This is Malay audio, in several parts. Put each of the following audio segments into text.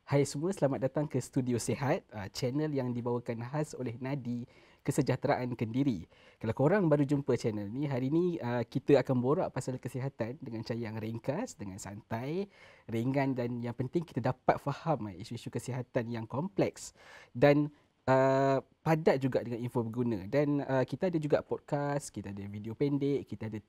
Hai semua, selamat datang ke Studio Sihat, channel yang dibawakan khas oleh Nadi Kesejahteraan Kendiri. Kalau korang baru jumpa channel ni, hari ni kita akan borak pasal kesihatan dengan cara yang ringkas, dengan santai, ringan dan yang penting kita dapat faham isu-isu kesihatan yang kompleks dan padat juga dengan info berguna. Dan kita ada juga podcast, kita ada video pendek, kita ada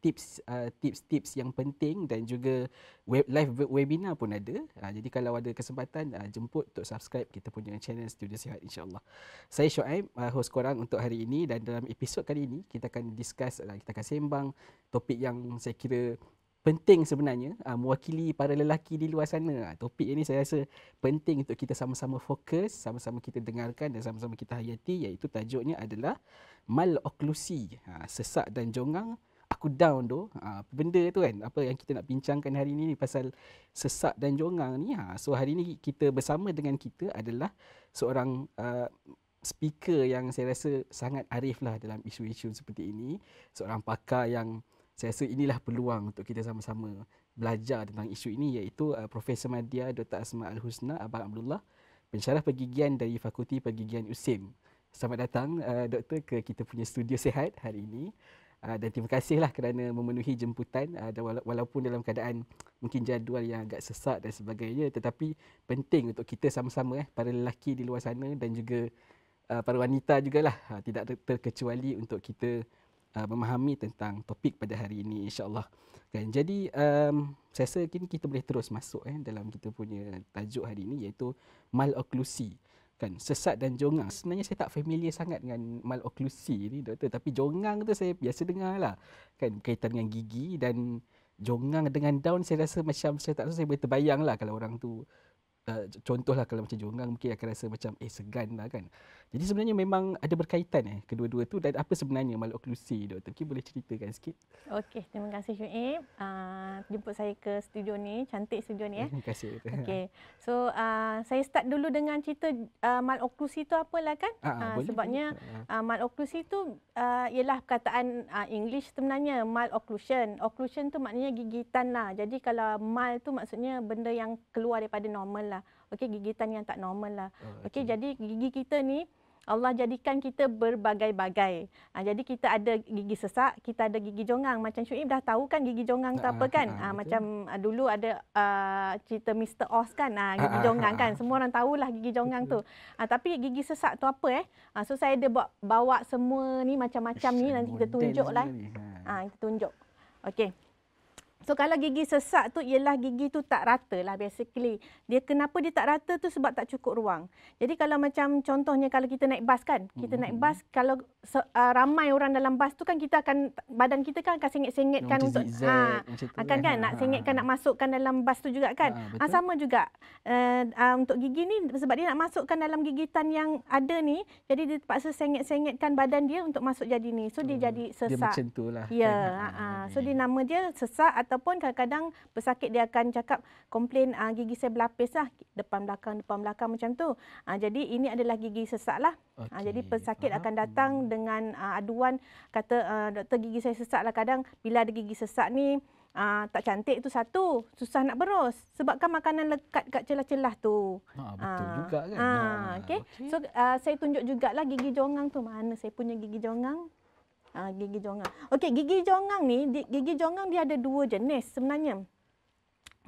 tips-tips yang penting dan juga live webinar pun ada. Jadi kalau ada kesempatan, jemput untuk subscribe kita punya channel Studio Sihat, insyaAllah. Saya Shoaib, host korang untuk hari ini, dan dalam episod kali ini kita akan discuss, kita akan sembang topik yang saya kira penting sebenarnya, mewakili para lelaki di luar sana. Topik ini saya rasa penting untuk kita sama-sama fokus, sama-sama kita dengarkan dan sama-sama kita hayati, iaitu tajuknya adalah maloklusi, sesak dan jongang. Aku down tu, apa benda tu kan, apa yang kita nak bincangkan hari ini pasal sesak dan jongang ni. So hari ini kita bersama dengan kita adalah seorang speaker yang saya rasa sangat arif lah dalam isu-isu seperti ini. Seorang pakar yang saya rasa inilah peluang untuk kita sama-sama belajar tentang isu ini, iaitu Profesor Madya Dr. Asma Al-Husna Abang Abdullah, pensyarah pergigian dari Fakulti Pergigian USIM. Selamat datang Doktor ke kita punya Studio Sihat hari ini. Dan terima kasihlah kerana memenuhi jemputan, walaupun dalam keadaan mungkin jadual yang agak sesak dan sebagainya, tetapi penting untuk kita sama-sama para lelaki di luar sana dan juga para wanita jugalah, tidak terkecuali untuk kita memahami tentang topik pada hari ini, insya-Allah. Kan, jadi saya rasa kini kita boleh terus masuk dalam kita punya tajuk hari ini, iaitu maloklusi. Kan, sesak dan jongang. Sebenarnya saya tak familiar sangat dengan maloklusi ni, Doktor, tapi jongang tu saya biasa dengar lah. Kan, kaitan dengan gigi, dan jongang dengan daun saya rasa macam, saya tak tahu, saya boleh terbayang lah kalau orang tu contohlah kalau macam jongang mungkin akan rasa macam segan lah kan. Jadi sebenarnya memang ada berkaitan kedua-dua tu, dan apa sebenarnya maloklusi, Doktor? Mungkin boleh ceritakan sikit? Okey, terima kasih Syuib jemput saya ke studio ni, cantik studio ni Terima kasih. Okey. So saya start dulu dengan cerita maloklusi tu apalah kan? Sebabnya maloklusi tu ialah perkataan English sebenarnya malocclusion. Occlusion tu maknanya gigitan lah. Jadi kalau mal tu maksudnya benda yang keluar daripada normal lah. Okey, gigitan yang tak normal lah. Okey, jadi gigi kita ni Allah jadikan kita berbagai-bagai. Jadi kita ada gigi sesak, kita ada gigi jongang. Macam Syuib dah tahu kan gigi jongang tu apa kan? Macam dulu ada cerita Mr. Oz kan, gigi jongang kan. Semua orang tahulah gigi jongang tu. Tapi gigi sesak tu apa So saya ada bawa semua ni macam-macam ni, nanti kita tunjuklah. Kita tunjuk. Okey. So kalau gigi sesak tu ialah gigi tu tak rata lah basically. Kenapa dia tak rata tu sebab tak cukup ruang. Jadi kalau macam contohnya kalau kita naik bas kan. Kita naik bas, kalau ramai orang dalam bas tu kan, kita akan, badan kita kan akan sengit-sengitkan untuk akan kan nak sengitkan, nak masukkan dalam bas tu juga kan. Sama juga untuk gigi ni, sebab dia nak masukkan dalam gigitan yang ada ni, jadi dia terpaksa sengit-sengitkan badan dia untuk masuk jadi ni. So dia jadi sesak. Dia macam tu lah. Ya, so dia nama dia sesak, ataupun kadang-kadang pesakit dia akan cakap komplain gigi saya berlapis lah, depan belakang macam tu. Jadi ini adalah gigi sesak lah. Jadi pesakit akan datang dengan aduan, kata doktor gigi saya sesak lah. Kadang bila ada gigi sesak ni tak cantik tu satu, susah nak berus sebabkan makanan lekat kat celah-celah tu. Betul juga kan. Okay. So saya tunjuk jugalah gigi jongang tu. Mana saya punya gigi jongang? Gigi jongang. Okey, gigi jongang ni, gigi jongang dia ada dua jenis sebenarnya.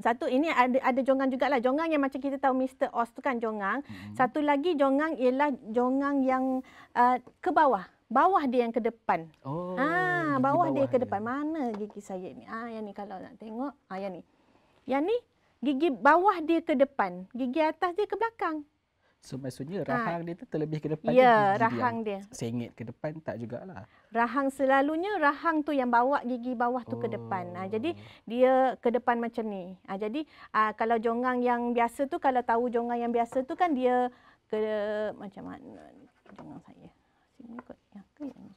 Satu, ini ada jongang jugalah. Jongang yang macam kita tahu Mr. Oz tu kan jongang. Satu lagi jongang ialah jongang yang ke bawah. Bawah dia yang ke depan. Bawah dia ke depan. Mana gigi saya ni? Yang ni kalau nak tengok. Yang ni. Yang ni gigi bawah dia ke depan. Gigi atas dia ke belakang. So maksudnya rahang dia tu terlebih ke depan. Ya, rahang dia sengit ke depan tak jugalah. Rahang selalunya rahang tu yang bawa gigi bawah tu ke depan. Jadi dia ke depan macam ni. Jadi kalau jongang yang biasa tu, kalau tahu jongang yang biasa tu kan dia ke macam mana jongang saya. Sini kot. Yang ke yang ni.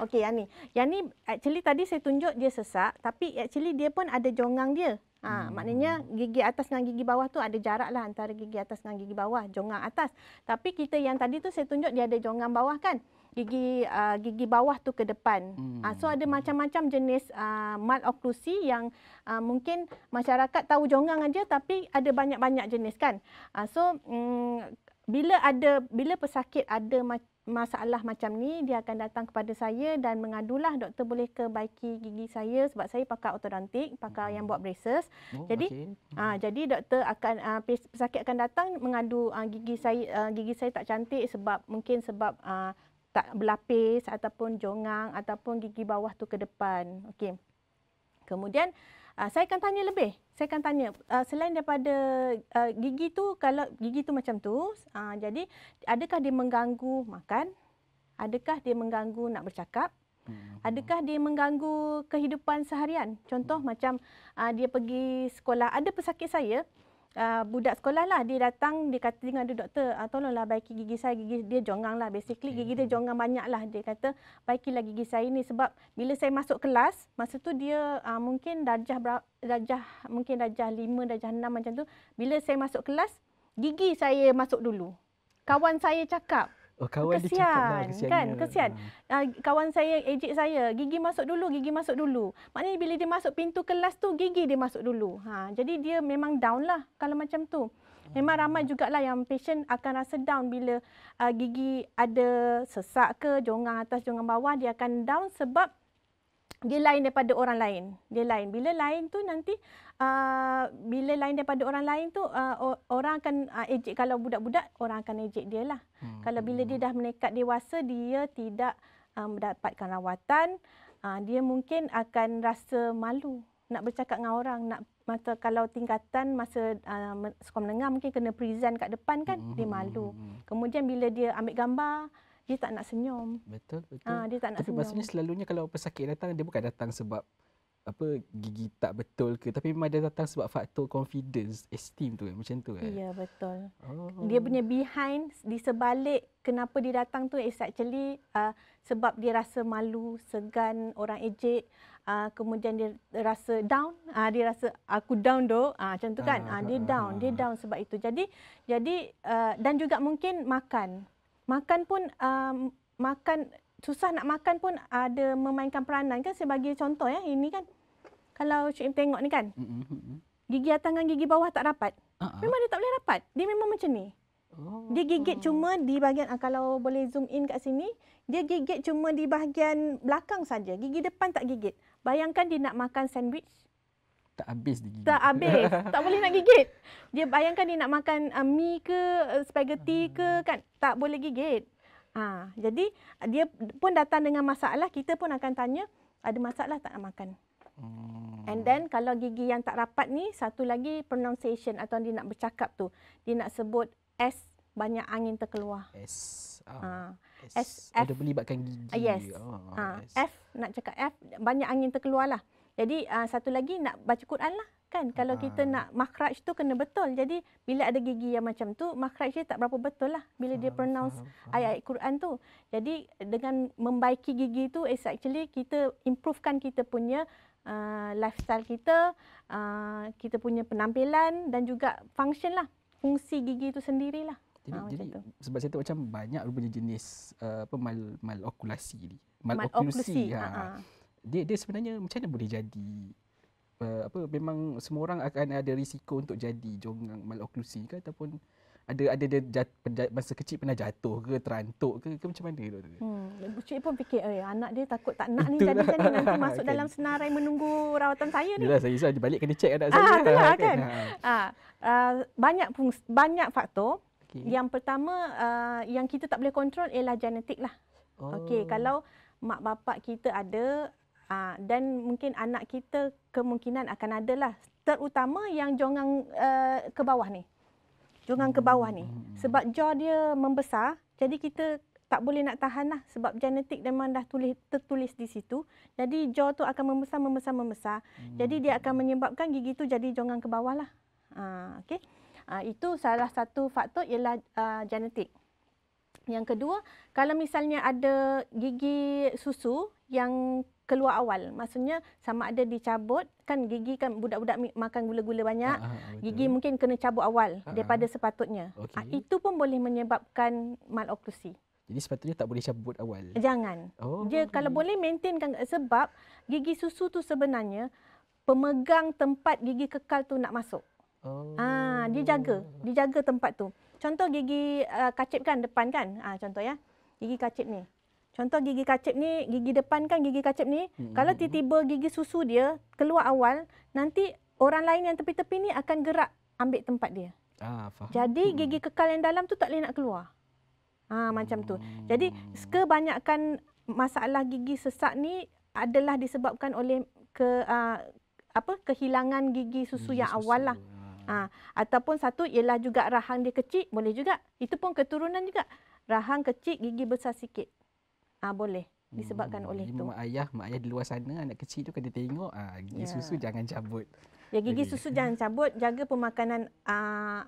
Okey, yang ni. Yang ni actually tadi saya tunjuk dia sesak, tapi actually dia pun ada jongang dia. Maknanya gigi atas dengan gigi bawah tu ada jarak lah antara gigi atas dengan gigi bawah, jongang atas. Tapi kita yang tadi tu saya tunjuk dia ada jongang bawah kan. gigi bawah tu ke depan. So ada macam-macam jenis maloklusi yang mungkin masyarakat tahu jonggang aja, tapi ada banyak-banyak jenis kan. So bila pesakit ada masalah macam ni, dia akan datang kepada saya dan mengadulah, doktor boleh ke baiki gigi saya sebab saya pakai ortodontik, pakai yang buat braces. Jadi doktor akan pesakit akan datang mengadu gigi saya tak cantik mungkin sebab tak berlapis ataupun jonggang ataupun gigi bawah tu ke depan. Okey. Kemudian saya akan tanya lebih. Saya akan tanya selain daripada gigi tu, kalau gigi tu macam tu, jadi adakah dia mengganggu makan? Adakah dia mengganggu nak bercakap? Adakah dia mengganggu kehidupan seharian? Contoh macam dia pergi sekolah. Ada pesakit saya, budak sekolah lah, dia datang, dia kata dengan doktor, tolonglah baiki gigi saya, gigi dia jonggang lah, basically gigi dia jonggang banyak lah. Dia kata baikilah gigi saya ni sebab bila saya masuk kelas, masa tu dia mungkin mungkin darjah 5, darjah 6 macam tu. Bila saya masuk kelas, gigi saya masuk dulu. Kawan saya cakap, kesian kan, kesian. Kawan saya ejek saya, gigi masuk dulu. Maknanya bila dia masuk pintu kelas tu, gigi dia masuk dulu. Jadi dia memang down lah kalau macam tu. Memang ramai jugalah yang patient akan rasa down bila gigi ada sesak ke, jonggang atas, jonggang bawah, dia akan down sebab dia lain daripada orang lain. Dia lain. Bila lain tu nanti, bila lain daripada orang lain tu, orang akan ejek. Kalau budak-budak, orang akan ejek dia lah. Kalau bila dia dah menekat dewasa, dia tidak mendapatkan rawatan, dia mungkin akan rasa malu nak bercakap dengan orang. Kalau tingkatan masa sekolah menengah mungkin kena present kat depan kan, dia malu. Kemudian bila dia ambil gambar, dia tak nak senyum. Betul. Dia tak nak tapi senyum. maksudnya selalunya kalau pesakit datang, dia bukan datang sebab gigi tak betul ke, tapi memang dia datang sebab faktor confidence, esteem tu kan, macam tu kan. Ya, betul. Dia punya behind, di sebalik kenapa dia datang tu is actually sebab dia rasa malu, segan orang ejek, kemudian dia rasa down, dia rasa aku down doh, macam tu kan. Dia down sebab itu. Jadi dan juga mungkin makan pun susah nak makan pun ada memainkan peranan kan. Saya bagi contoh ya, ini kan kalau Cik Im tengok ni kan, gigi atas dengan gigi bawah tak rapat. Memang dia tak boleh rapat. Dia memang macam ni. Dia gigit cuma di bahagian, kalau boleh zoom in kat sini, dia gigit cuma di bahagian belakang saja. Gigi depan tak gigit. Bayangkan dia nak makan sandwich, tak habis digigit. Tak habis. Tak boleh nak gigit. Dia bayangkan dia nak makan mi ke, spaghetti ke kan, tak boleh gigit. Jadi dia pun datang dengan masalah, kita pun akan tanya, ada masalah tak nak makan? And then kalau gigi yang tak rapat ni, satu lagi pronunciation atau dia nak bercakap tu, dia nak sebut S, banyak angin terkeluar. S. S. Dia melibatkan gigi. Yes. F, nak cakap F, banyak angin terkeluar lah. Jadi satu lagi nak baca Quran lah kan. Kalau kita nak makhraj tu kena betul. Jadi bila ada gigi yang macam tu, makhraj dia tak berapa betul lah bila dia pronounce ayat-ayat Quran tu. Jadi dengan membaiki gigi tu is actually kita improvekan kita punya lifestyle kita, kita punya penampilan dan juga function lah, fungsi gigi tu sendirilah. Jadi sebab saya tahu macam banyak rupanya jenis malokulasi ni. Maloklusi. Dia sebenarnya macam mana boleh jadi, memang semua orang akan ada risiko untuk jadi jonggang maloklusi ke, ataupun ada dia masa kecil pernah jatuh ke, terantuk ke macam mana doktor? Cik pun fikir anak dia takut tak nak ni jadi nanti masuk dalam senarai menunggu rawatan saya ni. Yalah, saya balik kena check anak saya. Itulah kan. Banyak faktor. Okay. Yang pertama yang kita tak boleh kontrol ialah genetik lah. Okey, kalau mak bapak kita ada, dan mungkin anak kita kemungkinan akan ada lah. Terutama yang jonggang ke bawah ni. Jonggang ke bawah ni. Sebab jaw dia membesar, jadi kita tak boleh nak tahan lah. Sebab genetik memang dah tertulis di situ. Jadi jaw tu akan membesar. Jadi dia akan menyebabkan gigi tu jadi jonggang ke bawah lah. Okey. Itu salah satu faktor ialah genetik. Yang kedua, kalau misalnya ada gigi susu yang keluar awal, maksudnya sama ada dicabut, kan gigi kan budak-budak makan gula-gula banyak, gigi mungkin kena cabut awal daripada sepatutnya. Itu pun boleh menyebabkan maloklusi. Jadi sepatutnya tak boleh cabut awal. Jangan. Dia kalau boleh maintainkan, sebab gigi susu tu sebenarnya pemegang tempat gigi kekal tu nak masuk. Dia jaga tempat tu. Contoh gigi kacip kan depan kan. Contoh ya. Gigi kacip ni. Contoh gigi kacip ni, gigi depan kan gigi kacip ni. Kalau tiba-tiba gigi susu dia keluar awal, nanti orang lain yang tepi-tepi ni akan gerak ambil tempat dia. Faham. Jadi gigi kekal yang dalam tu tak boleh nak keluar. Macam tu. Jadi kebanyakan masalah gigi sesak ni adalah disebabkan oleh kehilangan gigi susu yang awal lah. Ataupun satu ialah juga rahang dia kecil, boleh juga. Itu pun keturunan juga. Rahang kecil, gigi besar sikit. Boleh disebabkan oleh itu. Mak ayah di luar sana, anak kecil tu kena tengok gigi susu jangan cabut. Ya, gigi susu jangan cabut, jaga pemakanan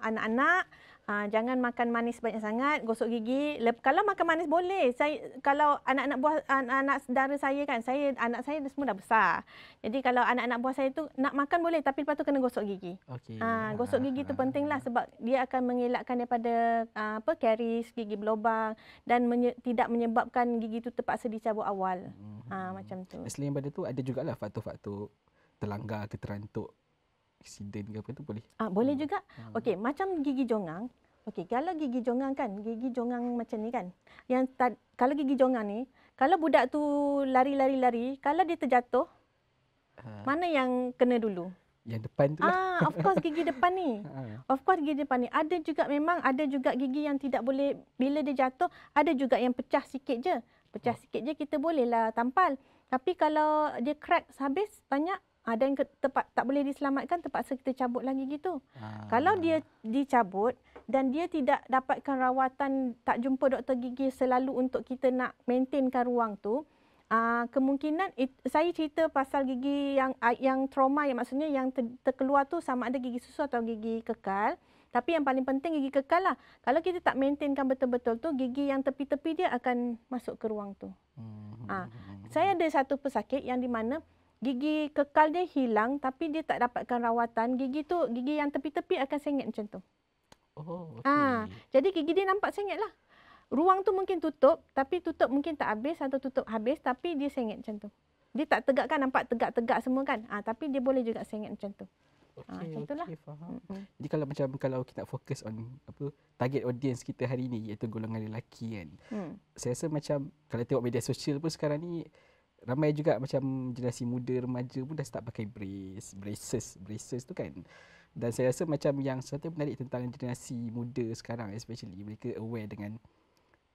anak-anak. Jangan makan manis banyak sangat, gosok gigi. Kalau makan manis boleh. Kalau anak-anak saudara saya kan, anak saya semua dah besar. Jadi kalau anak-anak buah saya tu nak makan boleh, tapi lepas tu kena gosok gigi. Gosok gigi tu pentinglah sebab dia akan mengelakkan daripada karies, gigi berlubang dan tidak menyebabkan gigi tu terpaksa dicabut awal. Macam tu. Selain daripada tu ada jugalah faktor-faktor terlanggar ke terantuk, aksiden ke apa tu boleh? Boleh juga. Okey, macam gigi jongang. Okey, kalau gigi jongang kan, gigi jongang macam ni kan. Kalau gigi jongang ni, kalau budak tu lari, kalau dia terjatuh, mana yang kena dulu? Yang depan tu lah. Of course gigi depan ni. Of course gigi depan ni. Memang ada juga gigi yang tidak boleh, bila dia jatuh, ada juga yang pecah sikit je. Pecah sikit je kita bolehlah tampal. Tapi kalau dia crack habis banyak, dan tak boleh diselamatkan, terpaksa kita cabut lagi gitu. Kalau dia dicabut dan dia tidak dapatkan rawatan, tak jumpa doktor gigi selalu untuk kita nak maintainkan ruang tu, kemungkinan saya cerita pasal gigi yang trauma, yang maksudnya yang terkeluar tu sama ada gigi susu atau gigi kekal. Tapi yang paling penting gigi kekal lah. Kalau kita tak maintainkan betul-betul tu, gigi yang tepi-tepi dia akan masuk ke ruang tu. Saya ada satu pesakit yang di mana gigi kekal dia hilang tapi dia tak dapatkan rawatan. Gigi yang tepi-tepi akan sengit macam tu. Jadi gigi dia nampak sengit lah. Ruang tu mungkin tutup, tapi tutup mungkin tak habis atau tutup habis tapi dia sengit macam tu. Dia tak tegak kan, nampak tegak-tegak semua kan. Tapi dia boleh juga sengit macam tu. Macam itulah. Faham. Jadi kalau kita nak fokus on target audience kita hari ni, iaitu golongan lelaki kan. Saya rasa macam kalau tengok media sosial pun sekarang ni, ramai juga macam generasi muda, remaja pun dah start pakai braces tu kan. Dan saya rasa macam yang satu menarik tentang generasi muda sekarang, especially mereka aware dengan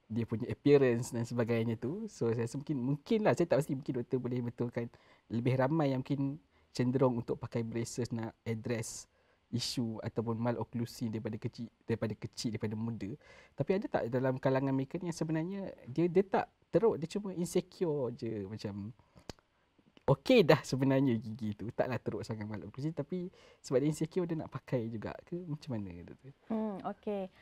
dia punya appearance dan sebagainya tu. So saya rasa mungkin lah, saya tak pasti, mungkin doktor boleh betulkan lebih ramai yang mungkin cenderung untuk pakai braces nak address isu ataupun maloklusi daripada kecil, daripada muda. Tapi ada tak dalam kalangan mereka ni yang sebenarnya dia tak teruk, dia cuma insecure je, macam okey dah sebenarnya gigi tu, taklah teruk sangat maloklusi, tapi sebab dia insecure dia nak pakai juga ke macam mana doktor? Okey.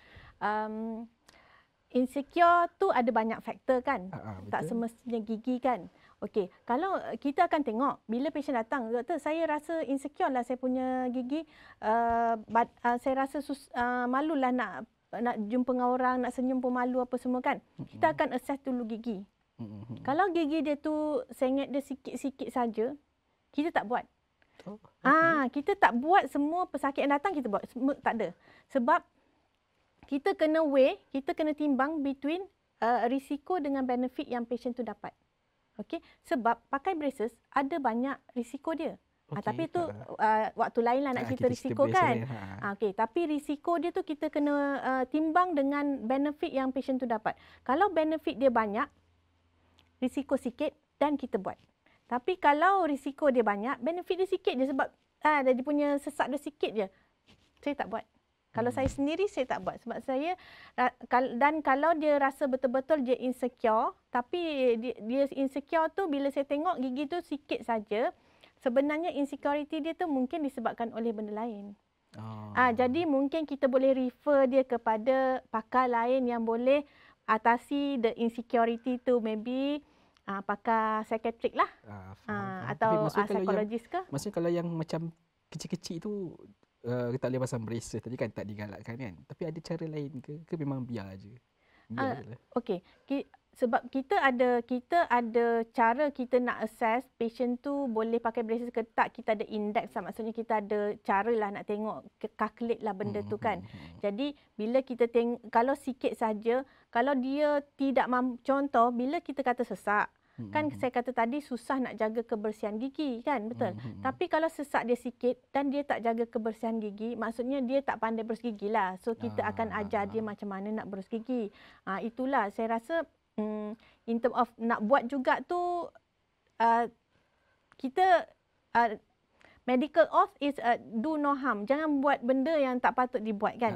Insecure tu ada banyak faktor kan. Tak semestinya gigi kan. Okey, kalau kita akan tengok bila pasien datang, doktor saya rasa insecure lah saya punya gigi, saya rasa malulah nak jumpa dengan orang, nak senyum pun malu apa semua kan. Kita akan assess dulu gigi. Kalau gigi dia tu sengit dia sikit-sikit saja, kita tak buat. Kita tak buat, semua pesakit yang datang kita buat. Tak ada. Sebab kita kena weigh, kita kena timbang between risiko dengan benefit yang pasien tu dapat. Okey, sebab pakai braces ada banyak risiko dia. Tapi itu waktu lain lah nak cerita risiko kan. Okey, tapi risiko dia tu kita kena timbang dengan benefit yang pasien tu dapat. Kalau benefit dia banyak, risiko sikit dan kita buat. Tapi kalau risiko dia banyak, benefit dia sikit je sebab dia punya sesak dia sikit je, saya tak buat. Kalau saya sendiri, saya tak buat. Sebab saya, dan kalau dia rasa betul-betul dia insecure, tapi dia insecure tu bila saya tengok gigi tu sikit saja, sebenarnya insecurity dia tu mungkin disebabkan oleh benda lain. Jadi mungkin kita boleh refer dia kepada pakar lain yang boleh atasi the insecurity tu. Maybe pakar psikiatrik lah. Atau psikologis ke. Maksudnya kalau yang macam kecil-kecil tu, kita boleh pasang braces tadi kan, tak digalakkan kan. Tapi ada cara lain ke memang biar je? Okey. Sebab kita ada cara kita nak assess patient tu boleh pakai braces ke tak, kita ada index lah. Maksudnya kita ada cara lah nak tengok, calculate lah benda tu kan. Jadi bila kita tengok, kalau sikit saja, kalau dia tidak contoh bila kita kata sesak, kan saya kata tadi susah nak jaga kebersihan gigi kan, betul? Tapi kalau sesak dia sikit dan dia tak jaga kebersihan gigi, maksudnya dia tak pandai berus gigi lah. So kita akan ajar dia macam mana nak berus gigi. Itulah saya rasa in term of nak buat juga tu, kita medical oath is do no harm. Jangan buat benda yang tak patut dibuat kan.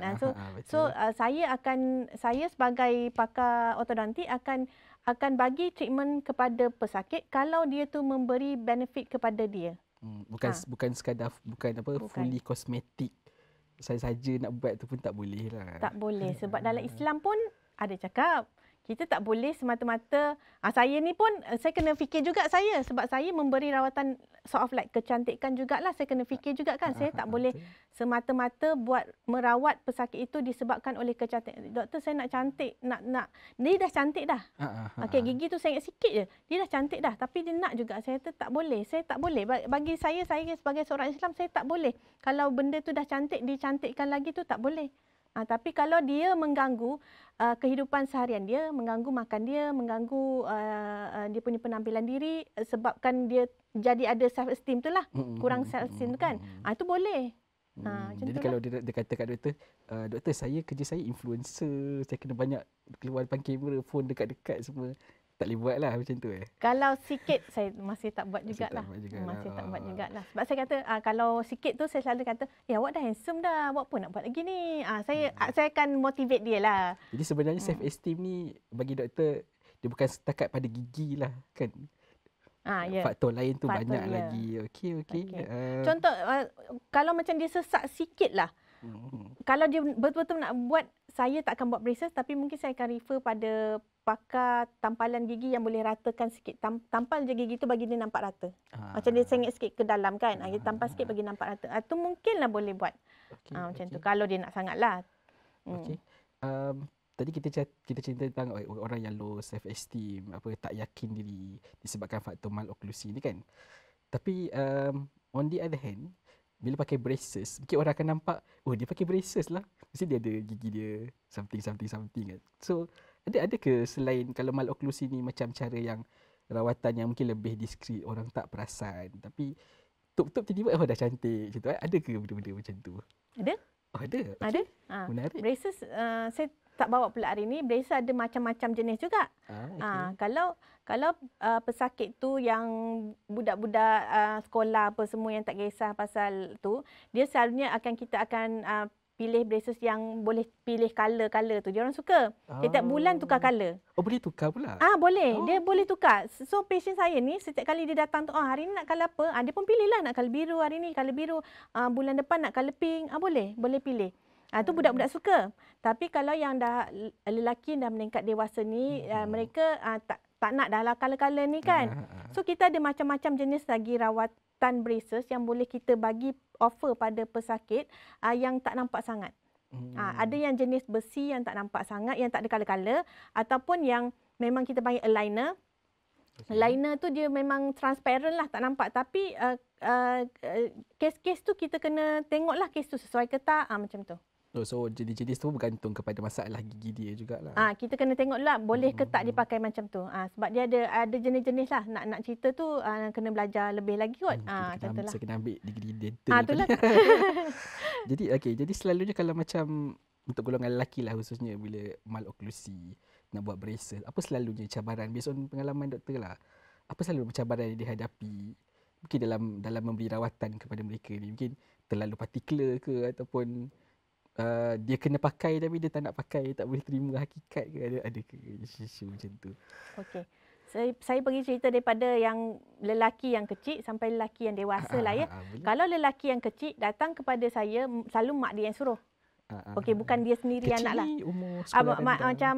Saya sebagai pakar ortodontik akan bagi treatment kepada pesakit kalau dia tu memberi benefit kepada dia. Bukan sekadar fully kosmetik saja nak buat tu pun tak boleh lah. Tak boleh sebab dalam Islam pun ada cakap kita tak boleh semata-mata, saya ni pun saya kena fikir juga sebab saya memberi rawatan sort of like kecantikan jugalah, saya kena fikir juga kan. Saya tak boleh semata-mata merawat pesakit itu disebabkan oleh kecantikan. Doktor saya nak cantik, nak dia dah cantik dah. Okey, gigi tu sengit sikit je. Dia dah cantik dah tapi dia nak juga. Saya tak boleh. Saya tak boleh. Bagi saya sebagai seorang Islam, saya tak boleh. Kalau benda tu dah cantik, dicantikkan lagi tu tak boleh. Tapi kalau dia mengganggu kehidupan seharian dia, mengganggu makan dia, mengganggu dia punya penampilan diri, sebabkan dia jadi ada self esteem tu lah, kurang self esteem tu kan, itu boleh. Jadi kalau dia kata kat doktor, doktor kerja saya influencer, saya kena banyak keluar depan kamera, phone dekat-dekat semua, tak boleh buat lah macam tu Kalau sikit saya masih tak buat jugalah. Masih tak buat jugalah. Sebab saya kata kalau sikit tu saya selalu kata, awak dah handsome dah, awak pun nak buat lagi ni. Saya akan motivate dia lah. Jadi sebenarnya self esteem ni bagi doktor dia bukan setakat pada gigi lah kan. Faktor lain tu banyak lagi. Okey. Contoh kalau macam dia sesak sikit lah. Kalau dia betul-betul nak buat, saya tak akan buat braces tapi mungkin saya akan refer pada pakar tampalan gigi yang boleh ratakan sikit. Tampal je gigi tu bagi dia nampak rata. Macam dia sengit sikit ke dalam kan. Dia tampal sikit bagi nampak rata. Itu mungkinlah boleh buat. Macam tu. Kalau dia nak sangatlah. Okey. Tadi kita cerita tentang orang yang low self esteem, tak yakin diri disebabkan faktor maloklusi ni kan. Tapi on the other hand, bila pakai braces, mungkin orang akan nampak, dia pakai braces lah, mesti dia ada gigi dia something kan. So ada ke selain kalau maloklusi ni macam cara yang rawatan yang mungkin lebih diskret, orang tak perasan, tapi tup-tup tiba-tiba dah cantik macam tu. Ada ke benda-benda macam tu? Ada. Ada. Ada. Menarik. Braces saya tak bawa pula hari ni. Braces ada macam-macam jenis juga. Kalau pesakit tu yang budak-budak sekolah apa semua yang tak kisah pasal tu, dia selalunya kita akan pilih braces yang boleh pilih color tu. Dia orang suka. Setiap bulan tukar color. Boleh tukar pula? Boleh. Dia boleh tukar. So patient saya ni setiap kali dia datang tu, hari ni nak color apa? Dia pun pilih lah nak color biru hari ni, color biru. Bulan depan nak color pink. Boleh pilih. Itu budak-budak suka. Tapi kalau yang dah lelaki dah meningkat dewasa ni, mereka tak nak dah lah color-color ni kan. So kita ada macam-macam jenis lagi rawatan braces yang boleh kita bagi offer pada pesakit yang tak nampak sangat. Ada yang jenis besi yang tak nampak sangat, yang tak ada color-color, ataupun yang memang kita panggil aligner. Aligner tu dia memang transparent lah, tak nampak. Tapi kes-kes tu kita kena tengoklah kes tu sesuai ke tak, macam tu. So jenis-jenis tu bergantung kepada masalah gigi dia jugalah. Kita kena tengoklah boleh ke tak dipakai macam tu. Sebab dia ada jenis-jenis lah. Nak cerita tu kena belajar lebih lagi kot. Saya kena ambil degree dental. Itulah. Jadi selalunya kalau macam untuk golongan lelaki lah khususnya bila maloklusi nak buat braces, apa selalunya cabaran based on pengalaman doktor lah? Apa selalu cabaran yang dihadapi? Mungkin dalam memberi rawatan kepada mereka ni, mungkin terlalu particular ke, ataupun dia kena pakai tapi dia tak nak pakai, tak boleh terima hakikat ke, ada ke isu macam tu? Okey. Saya pergi cerita daripada yang lelaki yang kecil sampai lelaki yang dewasa lah ya. Kalau lelaki yang kecil datang kepada saya, selalu mak dia yang suruh. Okey, bukan dia sendiri kecil anak lah. Umur sekolah macam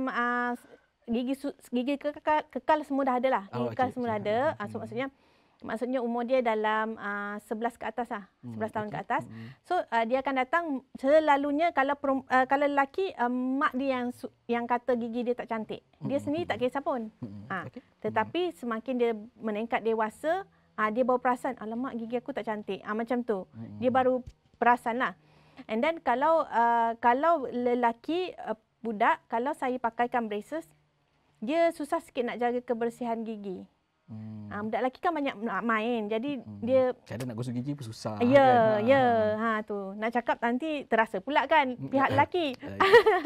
gigi kekal semua dah ada lah. Gigi kekal semua dah ada. So maksudnya Maksudnya umur dia dalam 11 ke atas lah. 11 tahun ke atas. So dia akan datang selalunya kalau kalau lelaki mak dia yang kata gigi dia tak cantik. Dia sendiri tak kisah pun. Tetapi semakin dia meningkat dewasa, dia baru perasan, alamak gigi aku tak cantik. Macam tu. Dia baru perasan lah. And then kalau lelaki budak, kalau saya pakaikan braces, dia susah sikit nak jaga kebersihan gigi. Budak lelaki kan banyak nak main. Jadi dia kadang nak gosok gigi pun susah. Ya, kan? Tu. Nak cakap nanti terasa pula kan pihak lelaki.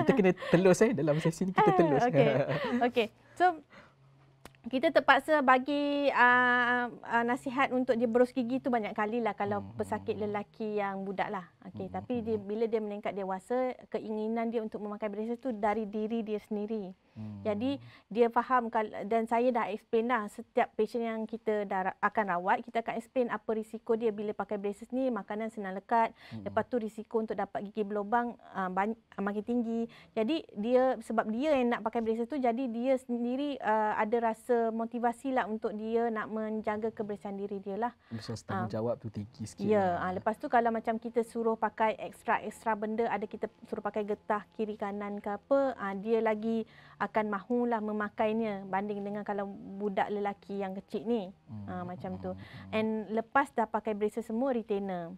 Kita kena telus dalam sesi ni kita telus. Okey. So kita terpaksa bagi nasihat untuk dia berus gigi tu banyak kali lah kalau pesakit lelaki yang budak lah. Tapi bila dia meningkat dewasa, keinginan dia untuk memakai braces tu dari diri dia sendiri. Jadi dia faham, dan saya dah explain dah, setiap patient yang kita akan rawat, kita akan explain apa risiko dia bila pakai braces ni. Makanan senang lekat, lepas tu risiko untuk dapat gigi berlubang makin tinggi. Jadi sebab dia yang nak pakai braces tu, jadi dia sendiri ada rasa motivasi lah untuk dia nak menjaga kebersihan diri dia lah. Besar tanggungjawab tu tinggi sikit. Ya, lepas tu kalau macam kita suruh pakai ekstra benda, ada kita suruh pakai getah kiri kanan ke apa, dia lagi akan mahulah memakainya banding dengan kalau budak lelaki yang kecil ni. Macam tu. And lepas dah pakai braces semua, retainer.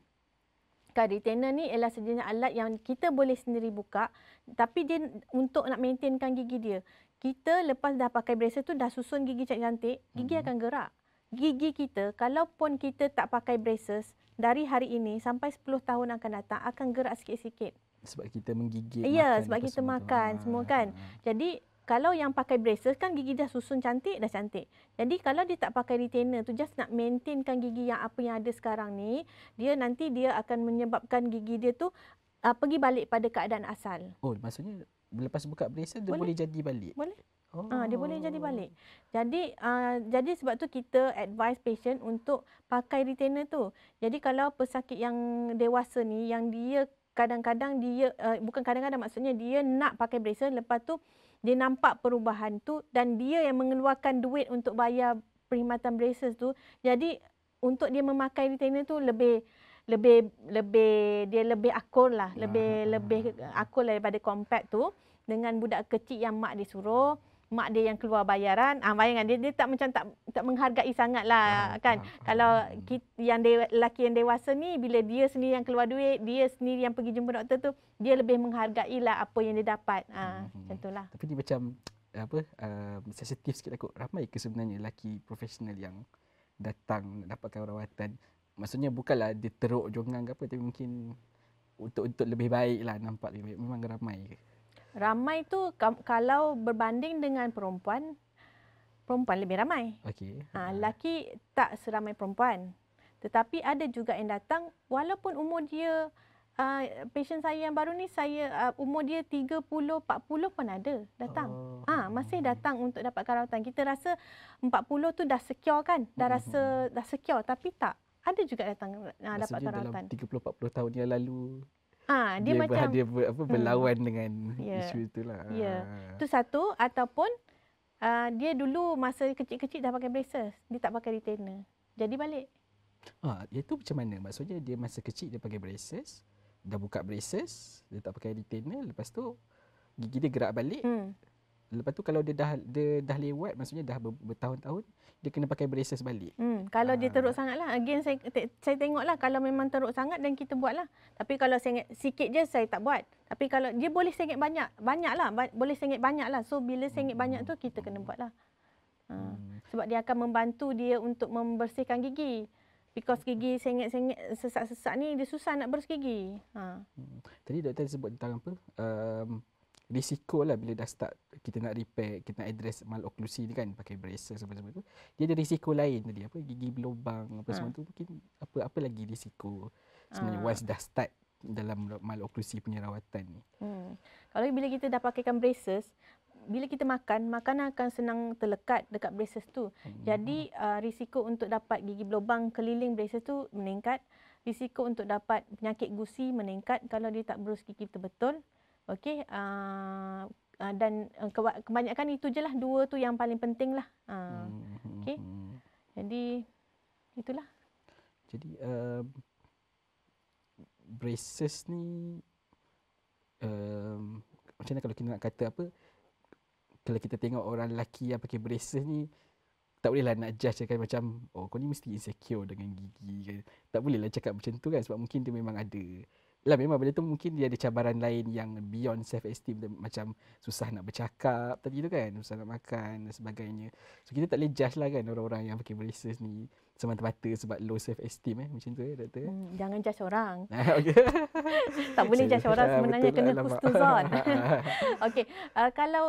Retainer ni ialah sejenis alat yang kita boleh sendiri buka, tapi dia untuk nak maintainkan gigi dia. Kita lepas dah pakai braces tu, dah susun gigi cantik-cantik, gigi akan gerak. Gigi kita, kalaupun kita tak pakai braces, dari hari ini sampai 10 tahun akan datang, akan gerak sikit-sikit. Sebab kita menggigit. Ya, sebab kita makan semua kan. Jadi kalau yang pakai braces kan gigi dah susun cantik, dah cantik. Jadi kalau dia tak pakai retainer tu, just nak maintainkan gigi yang apa yang ada sekarang ni, nanti dia akan menyebabkan gigi dia tu pergi balik pada keadaan asal. Oh, maksudnya lepas buka braces dia boleh jadi balik? Boleh. Dia boleh jadi balik. Jadi sebab tu kita advise patient untuk pakai retainer tu. Jadi kalau pesakit yang dewasa ni, yang dia kadang-kadang bukan kadang-kadang, maksudnya dia nak pakai braces, lepas tu dia nampak perubahan tu dan dia yang mengeluarkan duit untuk bayar perkhidmatan braces tu. Jadi untuk dia memakai retainer tu lebih akur lah, lebih akur daripada compact tu dengan budak kecil yang mak dia suruh, mak dia yang keluar bayaran. Bayangkan dia tak macam tak menghargai sangatlah kan. Kalau lelaki yang dewasa ni, bila dia sendiri yang keluar duit, dia sendiri yang pergi jumpa doktor tu, dia lebih menghargailah apa yang dia dapat. Macam itulah. Tapi ni macam sensitif sikit aku. Ramai ke sebenarnya lelaki profesional yang datang dapatkan rawatan? Maksudnya bukanlah dia teruk jongang ke apa, tapi mungkin untuk lebih baik lah, nampak lebih baik. Memang ramai ke? Ramai tu kalau berbanding dengan perempuan lebih ramai. Lelaki tak seramai perempuan. Tetapi ada juga yang datang walaupun umur dia, patient saya yang baru ni, umur dia 30, 40 pun ada datang. Masih datang untuk dapatkan rawatan. Kita rasa 40 tu dah secure kan? Dah secure, tapi tak. Ada juga datang dapatkan rawatan. Maksudnya dalam 30-40 tahun yang lalu, dia macam berlawan dengan isu itulah. Ya. Itu satu. Ataupun dia dulu masa kecil-kecil dah pakai braces, dia tak pakai retainer, jadi balik. Itu macam mana? Maksudnya dia masa kecil dia pakai braces, dah buka braces, dia tak pakai retainer, lepas tu gigi dia gerak balik. Lepas tu kalau dia dah lewat, maksudnya dah bertahun-tahun, dia kena pakai braces balik. Kalau dia teruk sangat lah. Again, saya tengok lah. Kalau memang teruk sangat, dan kita buat lah. Tapi kalau sengit sikit je, saya tak buat. Tapi kalau dia boleh sengit banyak lah. Boleh sengit banyak lah. So, bila sengit banyak tu, kita kena buat lah. Sebab dia akan membantu dia untuk membersihkan gigi. Because gigi sengit-sengit, sesak-sesak ni, dia susah nak berus gigi. Tadi doktor sebut tentang apa? Risiko lah bila dah start kita nak repair, kita nak address maloklusi ni kan, pakai braces apa-apa tu. Dia ada risiko lain tadi, gigi berlubang apa semua tu. Mungkin apa lagi risiko sebenarnya once dah start dalam maloklusi punya rawatan ni. Kalau bila kita dah pakaikan braces, bila kita makan, makanan akan senang terlekat dekat braces tu. Jadi risiko untuk dapat gigi berlubang keliling braces tu meningkat. Risiko untuk dapat penyakit gusi meningkat kalau dia tak berus gigi betul-betul. Okey, dan kebanyakan itu je lah, dua tu yang paling penting lah. Okey, jadi itulah. Jadi braces ni macam mana kalau kita nak kata apa, kalau kita tengok orang lelaki yang pakai braces ni, tak bolehlah nak judge kan macam kau ni mesti insecure dengan gigi kan. Tak bolehlah cakap macam tu kan, sebab mungkin dia memang ada. Lah memang benda tu mungkin dia ada cabaran lain yang beyond self esteem, macam susah nak bercakap tadi tu kan, susah nak makan dan sebagainya. So kita tak boleh judge lah kan orang-orang yang pakai braces ni semata-mata sebab low self esteem macam tu doktor. Jangan judge orang. Okay. Tak boleh judge orang sebenarnya, kena husnuzon. Okey, kalau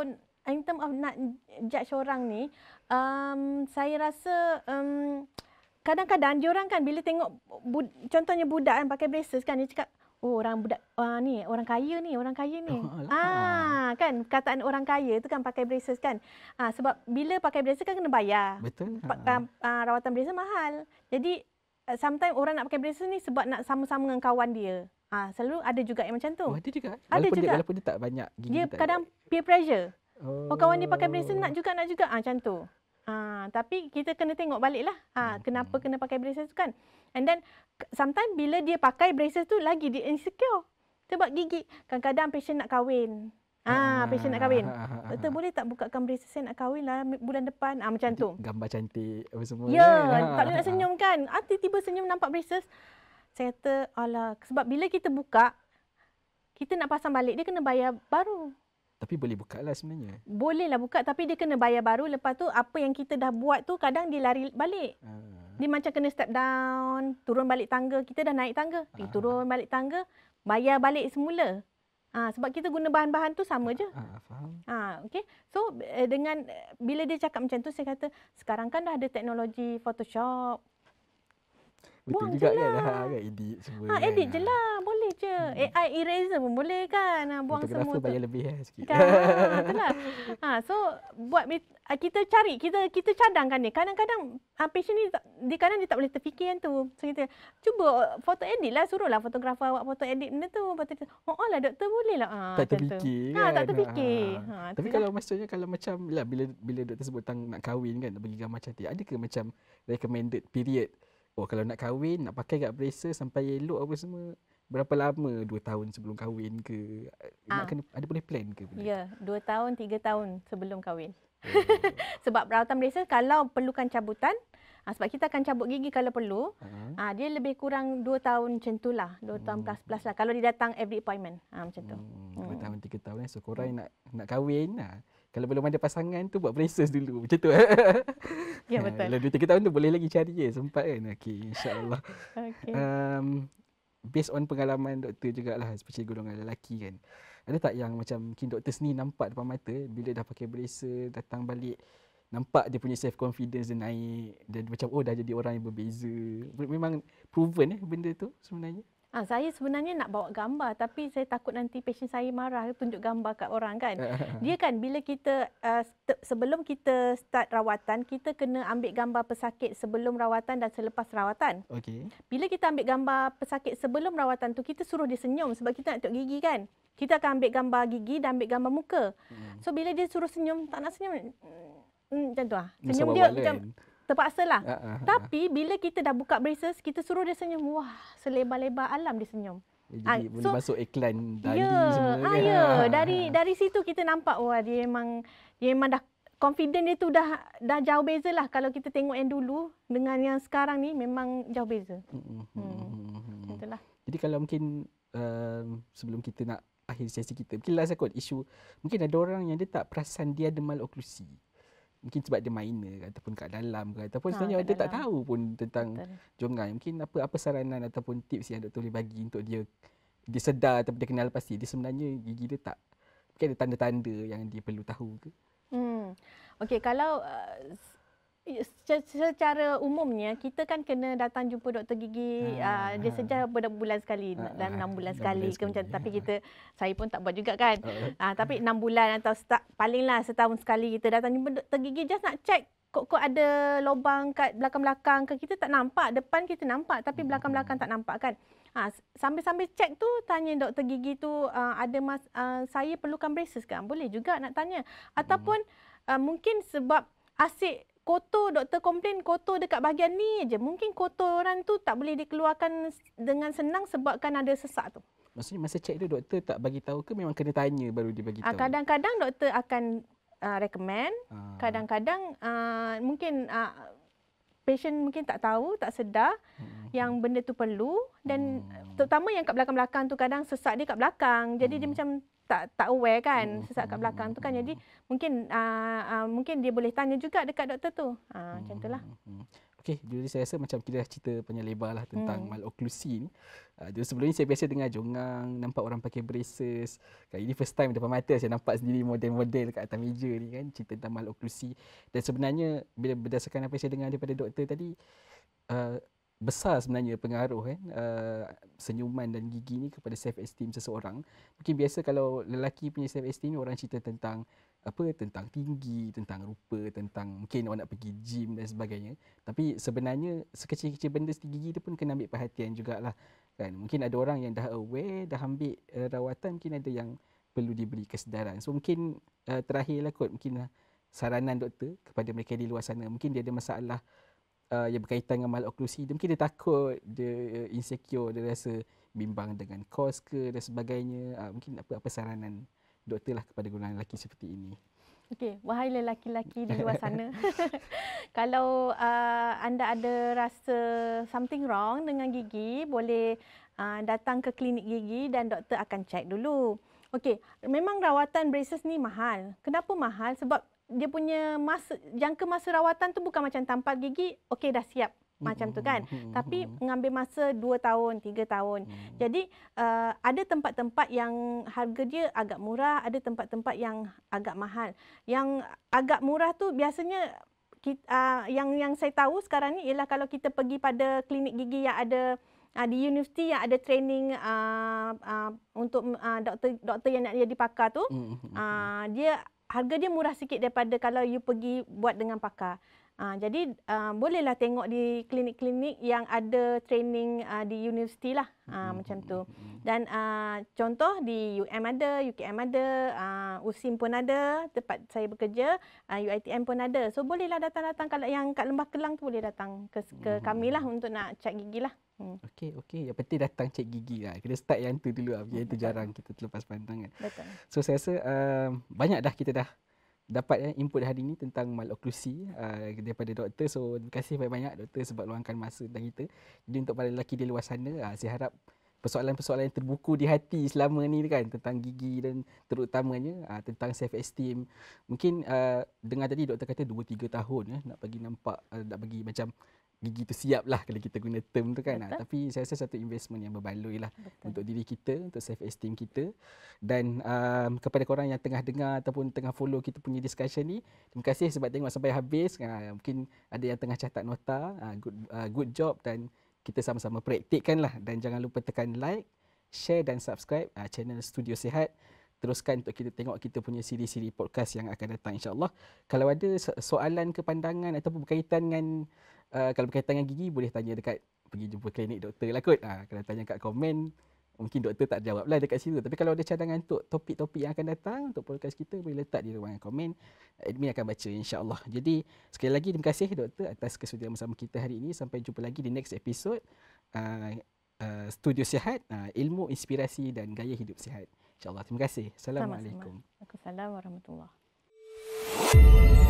in term of nak judge orang ni, saya rasa kadang-kadang diorang kan bila tengok contohnya budak kan pakai braces kan, dia cakap orang budak ni orang kaya ni. Kan perkataan orang kaya tu kan pakai braces kan. Sebab bila pakai braces kan kena bayar. Betul. Rawatan braces mahal. Jadi sometimes orang nak pakai braces ni sebab nak sama-sama dengan kawan dia. Selalu ada juga yang macam tu. Ada juga. Ada juga. Walaupun dia tak banyak gigi. Dia kadang peer pressure. Kawan dia pakai braces nak juga. Macam tu. Tapi kita kena tengok balik lah. Kenapa kena pakai braces tu kan. And then sometimes bila dia pakai braces tu lagi dia insecure. Sebab gigi. Kadang-kadang patient nak kahwin. Patient nak kahwin. Doktor boleh tak bukakan braces, saya nak kahwin lah bulan depan. Macam tu. Gambar cantik apa semua. Ya, tak boleh nak senyum kan. Tiba-tiba senyum nampak braces. Saya kata, alah. Sebab bila kita buka, kita nak pasang balik, dia kena bayar baru. Tapi boleh buka lah sebenarnya. Bolehlah buka, tapi dia kena bayar baru. Lepas tu apa yang kita dah buat tu kadang dia lari balik. Dia macam kena step down, turun balik tangga. Kita dah naik tangga, turun balik tangga, bayar balik semula. Sebab kita guna bahan-bahan tu sama je. Faham. Okay. So dengan bila dia cakap macam tu, saya kata sekarang kan dah ada teknologi Photoshop. Betul juga kan, edit semua. Edit je lah, boleh je. AI eraser pun boleh kan. Buang semua tu. Fotografer bayar lebih sikit. Itulah. So buat kita cari, kita cadangkan dia. Kadang-kadang patient ni kadang dia tak boleh terfikir kan tu. So kita cuba foto edit lah, suruhlah fotografer awak foto edit benda tu. Lepas tu lah doktor boleh lah. Tak terfikir kan. Tak terfikir. Tapi kalau maksudnya kalau macam lah, bila doktor sebut tentang nak kahwin kan, nak bagi gambar cantik, ada ke macam recommended period? Kalau nak kahwin, nak pakai kat braces sampai elok apa semua, berapa lama? 2 tahun sebelum kahwin ke? Nak kena, ada boleh plan ke? Ya, 2 tahun, 3 tahun sebelum kahwin. Sebab rawatan braces kalau perlukan cabutan, sebab kita akan cabut gigi kalau perlu, dia lebih kurang 2 tahun macam tu lah. 2 tahun plus lah. Kalau dia datang every appointment. Macam tu. 2 tahun, 3 tahun. So korang nak kahwin kalau belum ada pasangan tu buat braces dulu. Macam tu. Ya, betul. Kalau 2-3 tahun tu boleh lagi cari sempat kan. Okey, insya-Allah. Okay. Based on pengalaman doktor jugalah, especially golongan lelaki kan. Ada tak yang macam mungkin doktor sendiri nampak depan mata bila dah pakai braces, datang balik, nampak dia punya self confidence dia naik dan macam dah jadi orang yang berbeza. Memang proven benda tu sebenarnya. Saya sebenarnya nak bawa gambar, tapi saya takut nanti patient saya marah tunjuk gambar kat orang kan. Dia kan bila kita sebelum kita start rawatan, kita kena ambil gambar pesakit sebelum rawatan dan selepas rawatan. Okey. Bila kita ambil gambar pesakit sebelum rawatan tu, kita suruh dia senyum sebab kita nak tengok gigi kan. Kita akan ambil gambar gigi dan ambil gambar muka. So bila dia suruh senyum, tak nak senyum, macam tu senyum dia macam terpaksa lah. Tapi bila kita dah buka braces, kita suruh dia senyum. Wah, selebar-lebar alam dia senyum. Jadi boleh masuk iklan Dali semua kan. Ya, dari situ kita nampak dia memang dah confident dia tu dah jauh beza lah. Kalau kita tengok yang dulu dengan yang sekarang ni memang jauh beza. Itulah. Jadi kalau mungkin sebelum kita nak akhir sesi kita, mungkin last kot isu, mungkin ada orang yang dia tak perasan dia ada maloklusi. Mungkin sebab dia minor ataupun kat dalam ke, ataupun sebenarnya dia tak tahu pun tentang jonggai. Mungkin apa saranan ataupun tips yang doktor boleh bagi untuk dia sedar ataupun dia kenal pasti dia sebenarnya gigi dia tak, mungkin ada tanda-tanda yang dia perlu tahu ke? Okey, kalau secara umumnya kita kan kena datang jumpa doktor gigi dia sejak bulan sekali dan 6 bulan sekali ke macam, tapi saya pun tak buat juga kan. Tapi 6 bulan atau palinglah setahun sekali kita datang jumpa doktor gigi, just nak check kok ada lubang kat belakang-belakang ke. Kita tak nampak, depan kita nampak tapi belakang-belakang tak nampak kan. Sambil-sambil check tu tanya doktor gigi tu saya perlukan braces kan? Boleh juga nak tanya. Ataupun mungkin sebab asyik kotor, doktor komplain kotor dekat bahagian ni je. Mungkin kotoran tu tak boleh dikeluarkan dengan senang sebabkan ada sesak tu. Maksudnya masa cek tu doktor tak bagi tahu ke memang kena tanya baru dia bagi tahu? Kadang-kadang doktor akan recommend. Kadang-kadang mungkin patient mungkin tak tahu, tak sedar yang benda tu perlu, dan terutama yang kat belakang-belakang tu kadang sesak dia kat belakang. Jadi dia macam tak aware kan sesak kat belakang tu kan. Jadi mungkin dia boleh tanya juga dekat doktor tu. Macam itulah. Okey, jadi saya rasa macam kita dah cerita panjang lebar lah tentang maloklusi ni. Jadi sebelum ni saya biasa dengar jongang, nampak orang pakai braces. Kali ni first time depan mata saya nampak sendiri model-model kat atas meja ni kan, cerita tentang maloklusi. Dan sebenarnya bila berdasarkan apa yang saya dengar daripada doktor tadi, besar sebenarnya pengaruh senyuman dan gigi ni kepada self esteem seseorang. Mungkin biasa kalau lelaki punya self esteem ni orang cerita tentang tentang tinggi, tentang rupa, tentang mungkin orang nak pergi gym dan sebagainya. Tapi sebenarnya sekecil-kecil benda seperti gigi tu pun kena ambil perhatian jugalah kan. Mungkin ada orang yang dah aware, dah ambil rawatan, mungkin ada yang perlu diberi kesedaran. So mungkin terakhirlah kot, mungkin saranan doktor kepada mereka di luar sana. Mungkin dia ada masalah yang berkaitan dengan maloklusi, mungkin dia takut, dia insecure, dia rasa bimbang dengan kos ke dan sebagainya. Mungkin apa saranan doktor lah kepada golongan lelaki seperti ini? Okey, wahai lelaki-lelaki di luar sana, kalau anda ada rasa something wrong dengan gigi, boleh datang ke klinik gigi dan doktor akan cek dulu. Okey, memang rawatan braces ni mahal. Kenapa mahal? Sebab dia punya jangka masa rawatan tu bukan macam tampal gigi, okey dah siap macam tu kan. Tapi mengambil masa 2 tahun, 3 tahun. Jadi ada tempat-tempat yang harga dia agak murah, ada tempat-tempat yang agak mahal. Yang agak murah tu biasanya yang saya tahu sekarang ni ialah kalau kita pergi pada klinik gigi yang ada di universiti yang ada training untuk doktor yang nak jadi pakar tu, harga dia murah sikit daripada kalau you pergi buat dengan pakar. Jadi bolehlah tengok di klinik-klinik yang ada training di universiti lah, macam tu. Dan contoh di UM ada, UKM ada, USIM pun ada, tempat saya bekerja, UiTM pun ada. So bolehlah datang-datang, kalau yang kat Lembah Kelang tu boleh datang ke kami lah untuk nak cek gigi lah. Okey. Yang penting datang cek gigi lah. Kena start yang tu dulu lah. Yang tu jarang kita terlepas pandang kan. Betul. So saya rasa banyak dah kita dah dapat input hari ini tentang maloklusi daripada doktor. So terima kasih banyak-banyak doktor sebab luangkan masa dan kita. Jadi untuk para lelaki di luar sana, saya harap persoalan-persoalan yang terbuku di hati selama ni kan tentang gigi dan terutamanya tentang self esteem. Mungkin dengar tadi doktor kata 2-3 tahun nak bagi nampak, nak bagi macam gigi tu siap lah kalau kita guna term tu kan. Tapi saya rasa satu investment yang berbaloi lah untuk diri kita, untuk self esteem kita. Dan kepada korang yang tengah dengar ataupun tengah follow kita punya discussion ni, terima kasih sebab tengok sampai habis. Mungkin ada yang tengah catat nota, good job, dan kita sama-sama praktikkan lah. Dan jangan lupa tekan like, share dan subscribe channel Studio Sihat. Teruskan untuk kita tengok kita punya siri-siri podcast yang akan datang insya-Allah. Kalau ada soalan ke pandangan ataupun berkaitan dengan kalau berkaitan dengan gigi, boleh tanya dekat pergi jumpa klinik doktor lah kot. Kalau tanya kat komen, mungkin doktor tak jawab lah dekat situ. Tapi kalau ada cadangan untuk topik-topik yang akan datang untuk podcast kita, boleh letak di ruangan komen. Admin akan baca insya-Allah. Jadi sekali lagi terima kasih doktor atas kesudian bersama kita hari ini. Sampai jumpa lagi di next episode Studio Sihat, ilmu, inspirasi dan gaya hidup sihat. InsyaAllah. Terima kasih. Assalamualaikum. Waalaikumsalam warahmatullahi.